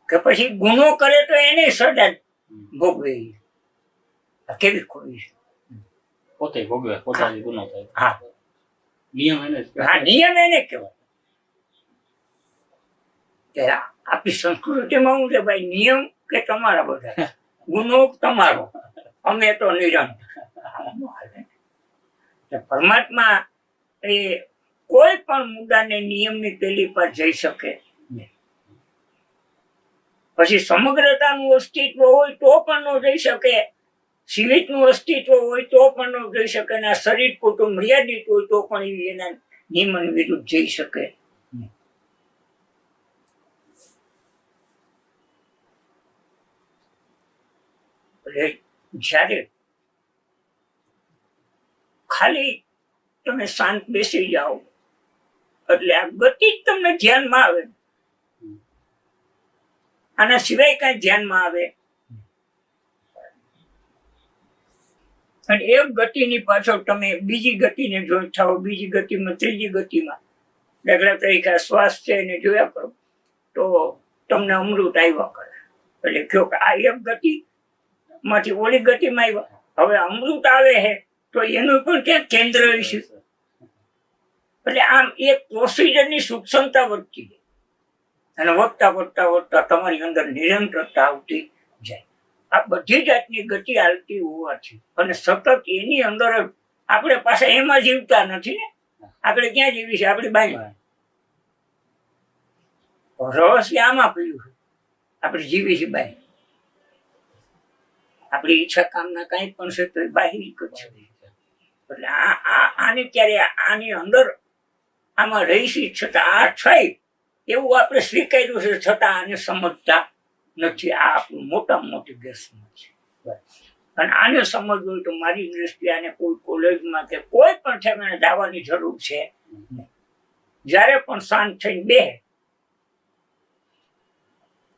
કે પછી ગુનો કરે તો એને સજા ભોગવે. કેવી ખોટી છે. પોતે ભોગવે, પોતાની ગુનો થાય. હા, નિયમ એને જ કહેવાય. હા, નિયમ એને કહેવાય. કે આપણી સંસ્કૃતિમાં શું છે ભાઈ, નિયમ કે તમારા બધા, ગુનો તમારો, અમે તો નિરંતર. પરમાત્મા એ કોઈ પણ મુદ્દાને નિયમની પેલી પર જઈ શકે નહીં. પછી સમગ્રતાનું અસ્તિત્વ હોય તો પણ ન જઈ શકે, સીમિતનું અસ્તિત્વ હોય તો પણ ન જઈ શકે, અને આ શરીર પૂરતું મર્યાદિત હોય તો પણ એના નિયમન વિરુદ્ધ જઈ શકે. એટલે જ્યારે ખાલી તમે શાંત બેસી જાઓ એટલે આ ગતિ જ તમને ધ્યાનમાં આવે. આના સિવાય કઈ ધ્યાનમાં આવે. અને એક ગતિની પાછળ તમે બીજી ગતિને જોઈ થાઓ, બીજી ગતિમાં ત્રીજી ગતિમાં. દાખલા તરીકે શ્વાસ છે એને જોયા કરો તો તમને અમૃત આવ્યા કરે. એટલે કહો કે આ એક ગતિ માંથી ઓલી ગતિમાં આવ્યા, હવે અમૃત આવે છે તો એનું પણ ક્યાંક કેન્દ્ર હશે. એટલે આમ એક પ્રોસિજરની સૂક્ષ્મતા વધતી જાય અને વધતા વધતા વધતા તમારી અંદર નિરંતરતા આવતી જાય. આ બધી જાતની ગતિ હાલતી હોવાથી અને સતત એની અંદર જ આપણે પાછા એમાં જીવતા નથી ને. આપણે ક્યાં જીવી છે? આપણી બાઈ રહસ્ય આમાં પડ્યું છે. આપણે જીવી છે બાઈ. આપણી ઈચ્છા કામના કાંઈ પણ છે તો બાહ્ય જ છે. એટલે આને ક્યારે આની અંદર આમાં રહીશી છતાં આ થાય એવું આપણે સ્વીકાર્યું છે, છતાં આને સમજતા નથી. આ આપણું મોટામાં મોટી ગેરસમજ છે. અને આને સમજવું હોય તો મારી દ્રષ્ટિએ આને કોઈ કોલેજમાં કે કોઈ પણ ઠેકાણે જવાની જરૂર છે નહીં. જ્યારે પણ શાંત થઈને બે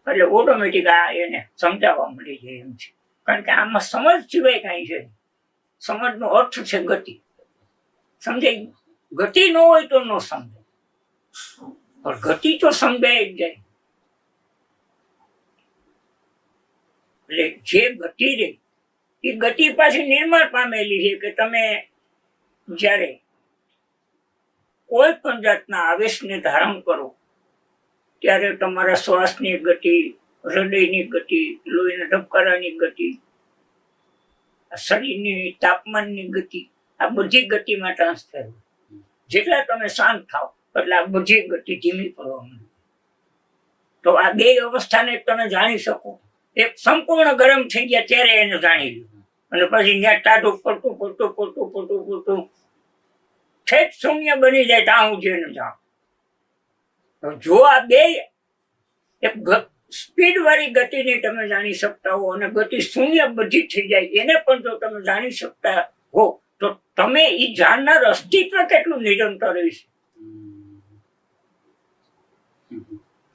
એટલે ઓટોમેટિક આ એને સમજાવવા મળી જાય એમ છે. કારણ કે આમાં સમજ સિવાય કાંઈ છે. સમજનો અર્થ છે ગતિ. સમજાય? ગતિ ન હોય તો ન સમજાય, પણ ગતિ તો સમજાય જ જાય. એટલે જે ગતિ રહી એ ગતિ પાછી નિર્માણ પામેલી છે કે તમે જ્યારે કોઈ પણ જાતના આવેશને ધારણ કરો ત્યારે તમારા શ્વાસની ગતિ, હૃદયની ગતિ, લોહીના ધબકારાની ગતિ, આ શરીરની તાપમાનની ગતિ, આ બધી ગતિમાં ટ્રાન્સફર હોય. જેટલા તમે શાંત થાવ એટલે આ બધી ગતિ ધીમી પડવા માંડે. તો આ બે અવસ્થાને તમે જાણી શકો. એક સંપૂર્ણ ગરમ થઈ ગયા ત્યારે એને જાણી લો, અને પછી ત્યાં ટાઢું પડતું પડતું પડતું પડતું પડતું ઠેઠ શૂન્ય બની જાય ત્યાં હું જેને જાણ. જો આ બે એક સ્પીડ વાળી ગતિને તમે જાણી શકતા હો અને ગતિ શૂન્ય બધી થઈ જાય એને પણ જો તમે જાણી શકતા હો તો તમે એ જાણનાર અસ્તિત્વ કેટલું નિરંતર રહેશે.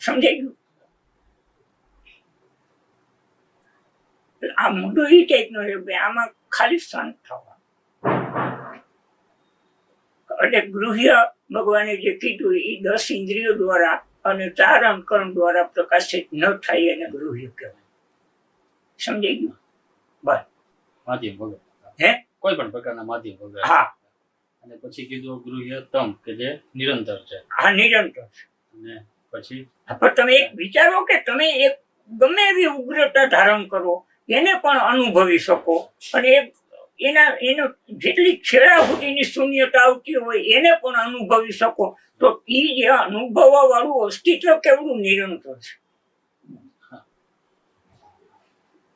સમજાઈ ગયું? આ મુદ્દો એ ટાઈપનો છે કે આમાં ખાલી શાંત થવા. એટલે ગૃહ્ય ભગવાને જે કીધું એ 10 ઇન્દ્રિયો દ્વારા અને 4 અંતકરણ દ્વારા પ્રકાશિત ન થાય એને ગૃહ્ય કહેવાય. સમજાઈ ગયું? બસ માધ્યમ વગર, હે કોઈ પણ પ્રકારના માધ્યમ વગર. હા. અને પછી કીધું ગૃહ્યતમ કે જે નિરંતર છે. હા, નિરંતર છે. અને પછી પણ તમે એક વિચારો કે તમે એક ગમે એવી ઉગ્રતા ધારણ કરો એને પણ અનુભવી શકો, અને એનો જેટલી છેડા સુધીની શૂન્યતા આવતી હોય એને પણ અનુભવી શકો. તો એ જે અનુભવવા વાળું અસ્તિત્વ કેવડું નિરંતર છે.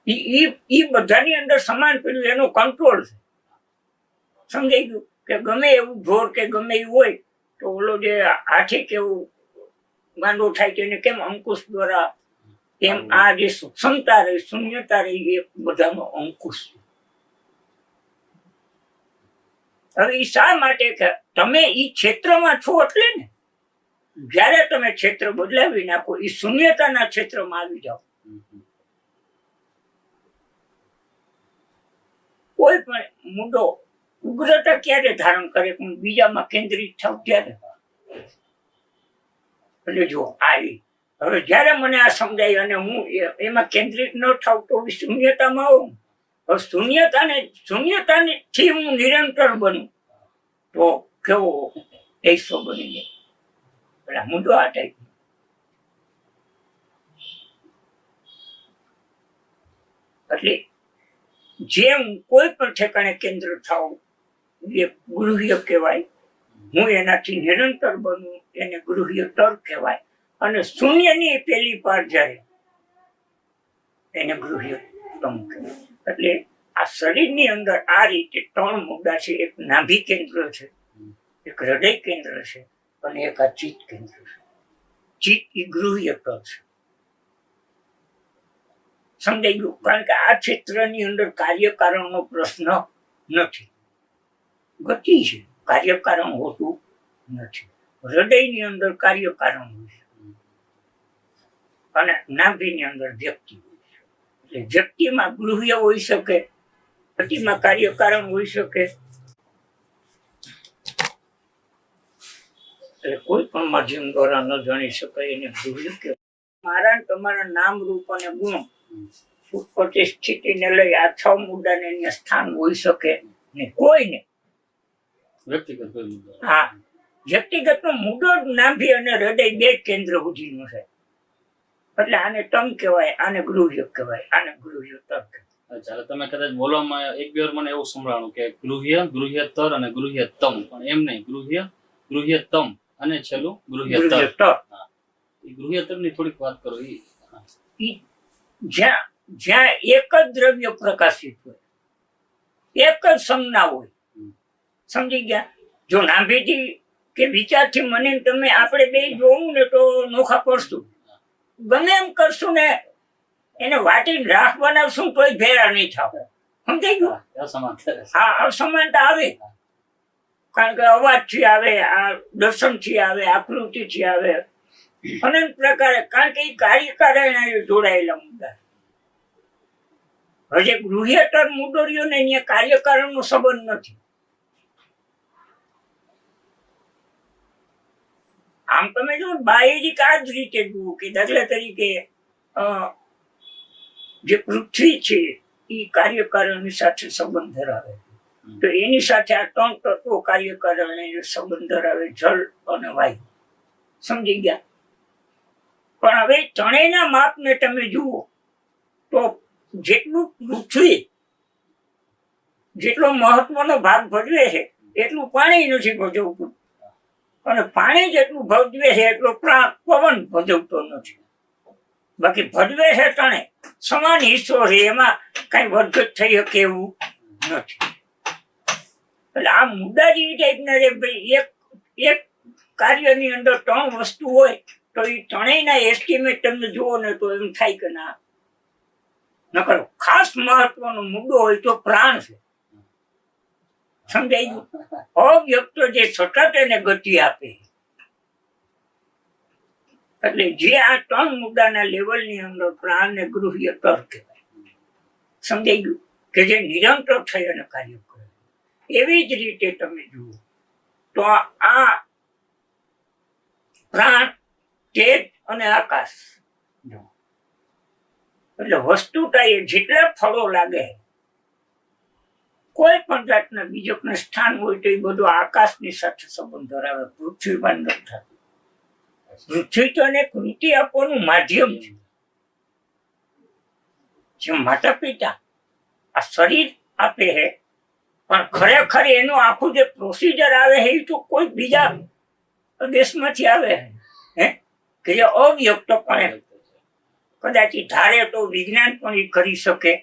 ઈ બધાની અંદર સમાન પેલું એનો કંટ્રોલ છે. સમજાઈ ગયું? કે ગમે એવું જોર કે ગમે એવું હોય તો ઓલો જે હાથી કેવું ગાંડો થાય તો એને કેમ અંકુશ દ્વારા, એમ આ જે સૂક્ષ્મતા રહી, શૂન્યતા રહી, એ બધાનો અંકુશ છે. હવે એ શા માટે કે તમે ઈ ક્ષેત્રમાં છો એટલે ને. જ્યારે તમે ક્ષેત્ર બદલાવી નાખો, એ શૂન્યતાના ક્ષેત્રમાં આવી જાઓ. કોઈ પણ મુદ્દો ઉગ્રતા ક્યારે ધારણ કરે? હું બીજામાં કેન્દ્રિત થાવ ત્યારે. એટલે જો આવી હવે જ્યારે મને આ સમજાય અને હું એમાં કેન્દ્રિત ન થાવ તો શૂન્યતામાં આવું. હવે શૂન્યતાથી હું નિરંતર બનું તો કેવો એસો બની જાય. એટલે મુદ્દો આ ટાઈપ. એટલે જેમ કોઈ પણ ઠેકાણે કેન્દ્ર થાવ એ ગૃહ્ય કહેવાય. હું એનાથી નિરંતર બનું એને ગૃહ્યતર કહેવાય. અને શૂન્યની પેલી પાર જાય એને ગૃહ્યતમ કહેવાય. એટલે આ શરીરની અંદર આ રીતે 3 મુદ્દા છે. એક નાભી કેન્દ્ર છે, એક હૃદય કેન્દ્ર છે, અને એક આ ચિત્ત કેન્દ્ર છે. ચિત્ત એ ગૃહ્યતર છે. સમજાઈ ગયું? કારણ કે આ ક્ષેત્રની અંદર કાર્યકારણનો પ્રશ્ન નથી. ગતિ છે, કાર્યકારણ હોતું નથી. હૃદયની અંદર કાર્યકારણ હોય છે અને નાભીની અંદર વ્યક્તિ હોય છે. એટલે વ્યક્તિમાં ગૃહ્ય હોઈ શકે, ગતિમાં કાર્યકારણ હોઈ શકે. એટલે કોઈ પણ માધ્યમ દ્વારા ન જાણી શકાય એને ગૃહ્ય કહેવાય. મારા તમારા નામ, રૂપ અને ગુણ ઉત્પત્તિ સ્થિતિને લઈ આ 6 મુદ્દાને એને સ્થાન હોઈ શકે નહીં કોઈને. વ્યક્તિગત કોઈ મુદ્દો. હા, વ્યક્તિગતનો મુદ્દો નાભી અને હૃદય 2 કેન્દ્ર સુધીનો છે. એટલે આને તમ કહેવાય, આને ગૃહ્ય કહેવાય, આને ગૃહ્યતર કહેવાય. અચ્છા, એટલે તમે કદાચ બોલવામાં એક બે વાર મને એવું સંભળાણું કે ગૃહ્ય, ગૃહ્યતર અને ગૃહ્યતમ, પણ એમ નહીં, ગૃહ્ય, ગૃહ્યતમ અને છેલ્લું ગૃહ્યતર. એ ગૃહ્યતરની થોડીક વાત કરો. જ્યાં એક જ દ્રવ્ય પ્રકાશિત હોય, એક જ સંજ્ઞા હોય. સમજી ગયા? જો નાભીથી કે વિચારથી મને તમે આપણે બે જોવું ને તો નોખા પડશું. ગમે એમ કરશું ને એને વાટીને રાખ બનાવશું તોય ભેરા નહીં થાવ. સમજાઈ ગયું? હા, અસમાનતા આવે. કારણ કે અવાજથી આવે, આ દર્શનથી આવે, આકૃતિથી આવે, અનંત પ્રકારે. કારણ કે એ કાર્યકારણ જોડાયેલા મુદ્દા. હજી ગૃહ્યતર મુદ્દો રહ્યો ને અહીંયા કાર્યકારણનો સંબંધ નથી. આમ તમે જો બાહ્યિક આ જ રીતે જુઓ કે દાખલા તરીકે જે પૃથ્વી છે એ કાર્યકારણની સાથે સંબંધ ધરાવે, તો એની સાથે આ 3 તત્વો કાર્યકારણ સંબંધ ધરાવે, જળ અને વાયુ. સમજી ગયા? પણ હવે ત્રણેયના માપને તમે જુઓ તો જેટલું પૃથ્વી જેટલો મહત્વનો ભાગ ભજવે છે એટલું પાણી નથી ભજવતું, અને પાણી જેટલું ભજવે છે એટલો પવન ભજવતો નથી. બાકી ભજવે છે તણે સમાન હિસ્સો છે, એમાં કઈ વધઘટ થઈ શકે એવું નથી. એટલે આ મુદ્દા જેવી ટાઈપના છે ભાઈ, એક કાર્યની અંદર 3 વસ્તુ હોય તો એ ત્રણેયના એસ્ટિમેટ તમે જુઓ ને તો એમ થાય કે ના નકર ખાસ મહત્વનો મુદ્દો હોય તો પ્રાણ છે. સમજાઈ ગયું? અવ્યક્ત જે સતત એને ગતિ આપે, એટલે જે આ 3 મુદ્દાના લેવલની અંદર પ્રાણ ને ગૃહ્ય તર કહેવાય. સમજાઈ ગયું? કે જે નિરંતર થઈ અને કાર્ય કરે. એવી જ રીતે તમે જુઓ તો આ પ્રાણ, તેજ અને આકાશ, એટલે વસ્તુતા એ જેટલા ફળો લાગે, કોઈ પણ જાતના બીજકના સ્થાન હોય તો એ બધું આકાશની સાથે સંબંધ ધરાવે, પૃથ્વીમાં નથી થતું. પૃથ્વી તો એને કૃતિ આપવાનું માધ્યમ છે. જેમ માતા પિતા આ શરીર આપે છે, પણ ખરેખર એનું આખું જે પ્રોસિજર આવે છે એ તો કોઈ બીજા દેશમાંથી આવે હે, કે જે અવ્યક્તપણે કદાચ ધારે તો વિજ્ઞાન પણ એ કરી શકે.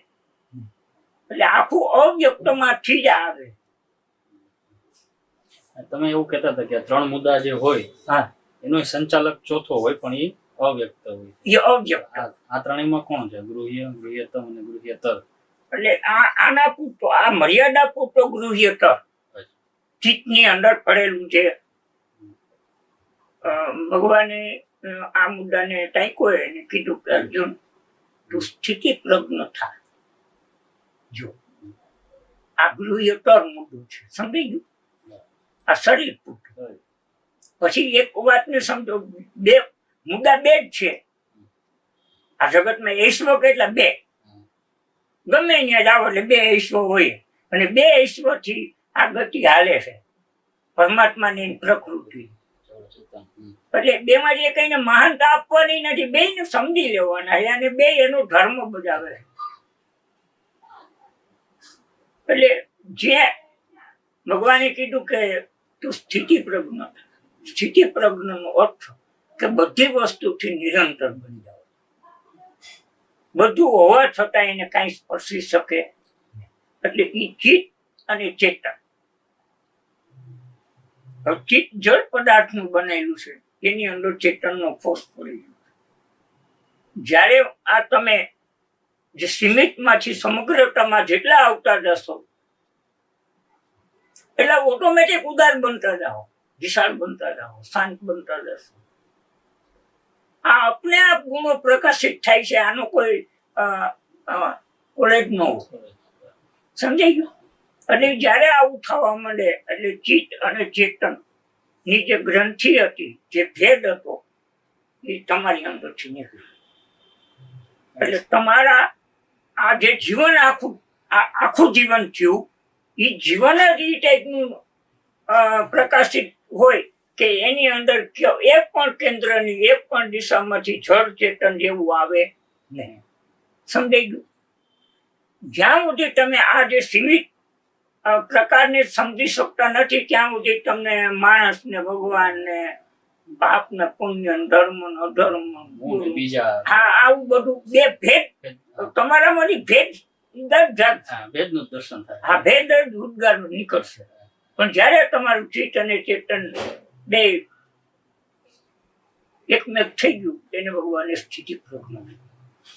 એટલે આખું અવ્યક્તમાંથી જ આવે. તમે એવું કહેતા હતા કે 3 મુદ્દા જે હોય હા, એનો સંચાલક ચોથો હોય પણ એ અવ્યક્ત હોય. એ અવ્યક્ત. આ ત્રણેયમાં કોણ છે? ગૃહ્ય, ગૃહ્યતમ અને ગૃહ્યતર. એટલે આના પૂરતો, આ મર્યાદા પૂરતો ગૃહ્યતર ચિત્તની અંદર પડેલું છે. ભગવાને આ મુદ્દાને ટાંક્યો એને કીધું કે અર્જુન તું સ્થિતિ પ્રજ્ઞ થા. જો આ ગૃહ્યતર મુદ્દો છે, સમજી ગયું? આ શરીર પૂરતું. પછી એક વાતને સમજો, 2 મુદ્દા 2 જ છે આ જગતમાં. ઈશ્વર કેટલા? 2. ગમે ત્યાં જાઓ એટલે 2 ઈશ્વર હોય, અને 2 ઈશ્વરથી આ ગતિ હાલે છે, પરમાત્માની પ્રકૃતિ. એટલે 2 માં જે કઈને મહાનતા આપવાની નથી, 2 ને સમજી લેવાના છે, અને 2 એનો ધર્મ બજાવે છે. એટલે જે ભગવાને કીધું કે તું સ્થિતિ પ્રજ્ઞ. સ્થિતિ પ્રજ્ઞનો અર્થ કે બધી વસ્તુથી નિરંતર બની જાવ, બધું હોવા છતાં એને કાંઈ સ્પર્શી શકે. એટલે એ ચિત્ત અને ચેતન. ચિત્ત જળ પદાર્થનું બનેલું છે, એની અંદર ચેતનનો ફોર્સ પડી ગયો. જ્યારે આ તમે જે સીમિતમાંથી સમગ્રતામાં જેટલા આવતા જશો એટલે ઓટોમેટિક ઉદાર બનતા જાઓ, વિશાળ બનતા જાઓ, શાંત બનતા જશો. આ अपने आप ગુણો પ્રકાશિત થાય છે. આનો કોઈ કોલેજ ન હોય. સમજાઈ ગયું? અને જ્યારે આવું થવા માંડે એટલે ચિત્ત અને ચેતન ની જે ગ્રંથિ હતી, જે ભેદ હતો, એ તમારી અંદરથી નીકળી. એટલે તમારા આ જે જીવન આખું જીવન થયું, એ જીવન જ એ ટાઈપનું પ્રકાશિત હોય કે એની અંદર એક પણ કેન્દ્રની, એક પણ દિશામાંથી જળ ચેતન જેવું આવે નહીં. સમજાઈ ગયું? જ્યાં સુધી તમે આ જે સીમિત પ્રકારને સમજી શકતા નથી ત્યાં સુધી તમને માણસ ને ભગવાન ને પાપ ને પુણ્ય, ધર્મ ને અધર્મ, હા, આવું બધું 2 ભેદ તમારામાંથી ભેદ ભેદનું દર્શન થાય. હા, ભેદ જ ઉદ્ગાર નીકળશે. પણ જયારે તમારું ચિત્ત અને ચેતન 2 એકમેક થઈ ગયું, એને ભગવાને સ્થિતિ પ્રજ્ઞ.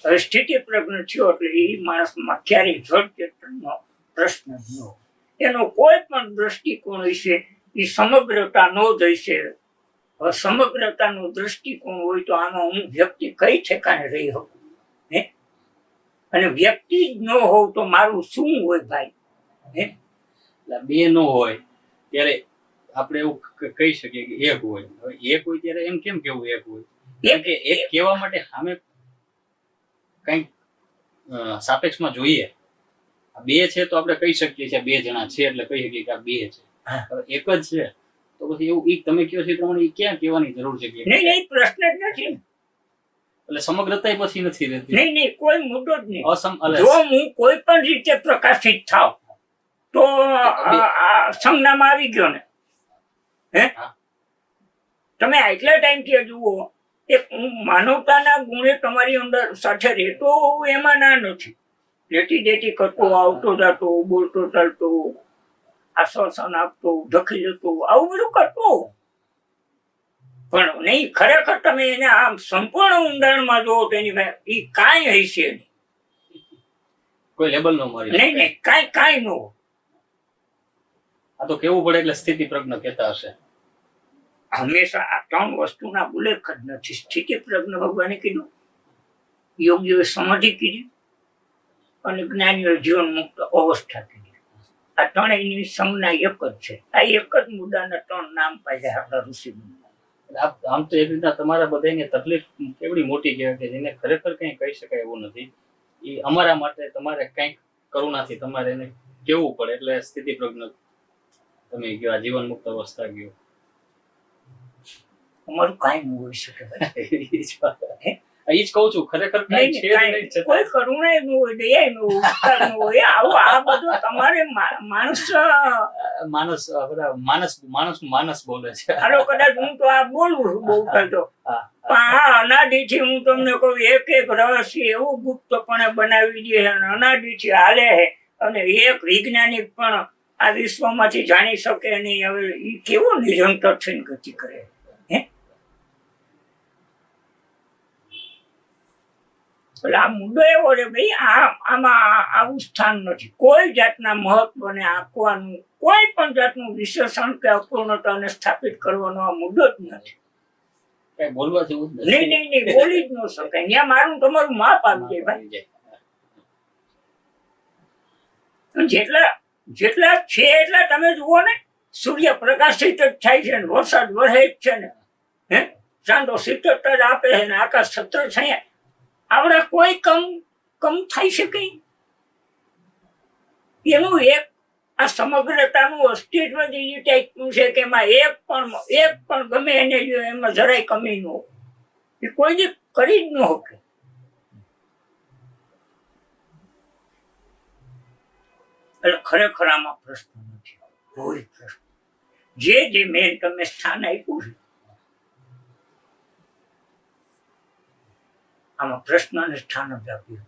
હવે સ્થિતિ પ્રજ્ઞ થયો એટલે એ માણસમાં ક્યારેય જળ ચેતનનો પ્રશ્ન જ ન હોય. એનો કોઈ પણ દ્રષ્ટિકોણ હશે એ સમગ્રતાનો જ હશે. હવે સમગ્રતાનો દ્રષ્ટિકોણ હોય તો આમાં હું વ્યક્તિ કઈ ઠેકાણે રહી શકું? હે, અને વ્યક્તિ જ ન હોવ તો મારું શું હોય ભાઈ? હે, એટલે 2 ન હોય ત્યારે આપણે એવું કહી શકીએ કે 1 હોય. હવે 1 હોય ત્યારે એમ કેમ કેવું 1 હોય? કે 1 કહેવા માટે સામે કંઈક સાપેક્ષમાં જોઈએ. 2 છે તો આપણે કહી શકીએ છીએ 2 જણા છે એટલે કહી શકીએ કે આ 2 છે. હવે 1 જ છે તો પછી એવું તમે કહો છો એ પ્રમાણે ક્યાં કહેવાની જરૂર છે? નહીં, પ્રશ્ન જ નથી. એટલે સમગ્રતા પછી નથી રહેતી. નહીં, કોઈ મુદ્દો જ નહીં. અસમ જો હું કોઈ પણ રીતે પ્રકાશિત થાવ તો આ સંજ્ઞામાં આવી ગયો ને. હે હા. તમે આટલા ટાઈમથી જુઓ એક હું માનવતાના ગુણે તમારી અંદર સાથે રહેતો હોઉં એમાં ના નથી. લેટી દેટી કરતો, આવતો જતો, બોલતો ચાલતો, આશ્વાસન આપતો, ધખી જતો, આવું બધું કરતો. પણ નહીં, ખરેખર તમે એને આમ સંપૂર્ણ ઊંડાણમાં જુઓ તો એની એ કાંઈ હશે નહીં. કોઈ લેબલ ન મારી નહીં નહીં, કાંઈ ન હોય. આ તો કેવું પડે એટલે સ્થિતિ પ્રજ્ઞ કહેતા હશે. હંમેશા આ ત્રણ વસ્તુના ઉલ્લેખ જ નથી. સ્થિતિ પ્રજ્ઞ ભગવાને કીધું, યોગીઓએ સમાધિ કીધી અને જ્ઞાનીઓએ જીવન મુક્ત અવસ્થા કીધી. આ ત્રણેયની સંજ્ઞા એક જ છે. આ એક જ મુદ્દાના ત્રણ નામ પાડ્યા આપણા ઋષિમુનિઓ. આમ તો એક રીતના તમારા બધાની તકલીફ કેવડી મોટી કહેવાય કે જેને ખરેખર કંઈ કહી શકાય એવું નથી. એ અમારા માટે તમારે કંઈક કરુણાથી તમારે એને કેવું પડે એટલે સ્થિતિ પ્રજ્ઞ તમે ગયો, આ જીવન મુક્ત અવસ્થા ગયો. અમારું કાંઈ ન હોઈ શકે ભાઈ. એ જ કહું છું, ખરેખર કાંઈ છે જ નહીં છતાં કોઈ કરુણા ન હોય, દયા ન હોય, ઉપકાર ન હોય. આવું આ બધું તમારે માણસ બધા માણસ બોલે છે. હાલો કદાચ હું તો આ બોલું છું બહુ કરતો, હા. પણ આ અનાદિથી હું તમને કહું એક રહસ્ય એવું ગુપ્તપણે બનાવી દે છે અને અનાદિથી હાલે છે અને એક વૈજ્ઞાનિક પણ આ વિશ્વમાંથી જાણી શકે નહીં. હવે એ કેવો નિરંતર થઈને ગતિ કરે. એટલે આ મુદ્દો એવો છે ભાઈ, આમાં આવું સ્થાન નથી. કોઈ જાતના મહત્વને આંકવાનું, કોઈ પણ જાતનું વિશેષણ કે અપૂર્ણતાને સ્થાપિત કરવાનો આ મુદ્દો જ નથી. કઈ બોલવા જેવું જ નહીં, બોલી જ ન શકાય. ત્યાં મારું તમારું માપ આવી જાય ભાઈ. જેટલા છે એટલા તમે જુઓ ને, સૂર્ય પ્રકાશિત જ થાય છે ને વરસાદ વરસે જ છે ને, હે ચાંદો શીતળતા જ આપે છે ને આકાશ સતત છે. આપણે કોઈ કમ થઈ શકે એનું એક આ સમગ્રતાનું અસ્તિત્વ જ એ ટાઈપનું છે કે એમાં એક પણ ગમે એને લ્યો એમાં જરાય કમી ન હોય. એ કોઈ જ કરી જ ન શકે. એટલે ખરેખર આમાં પ્રશ્ન નથી, કોઈ પ્રશ્ન. જે મેં તમે સ્થાન આપ્યું છે આમાં પ્રશ્નને સ્થાન જ આપ્યું.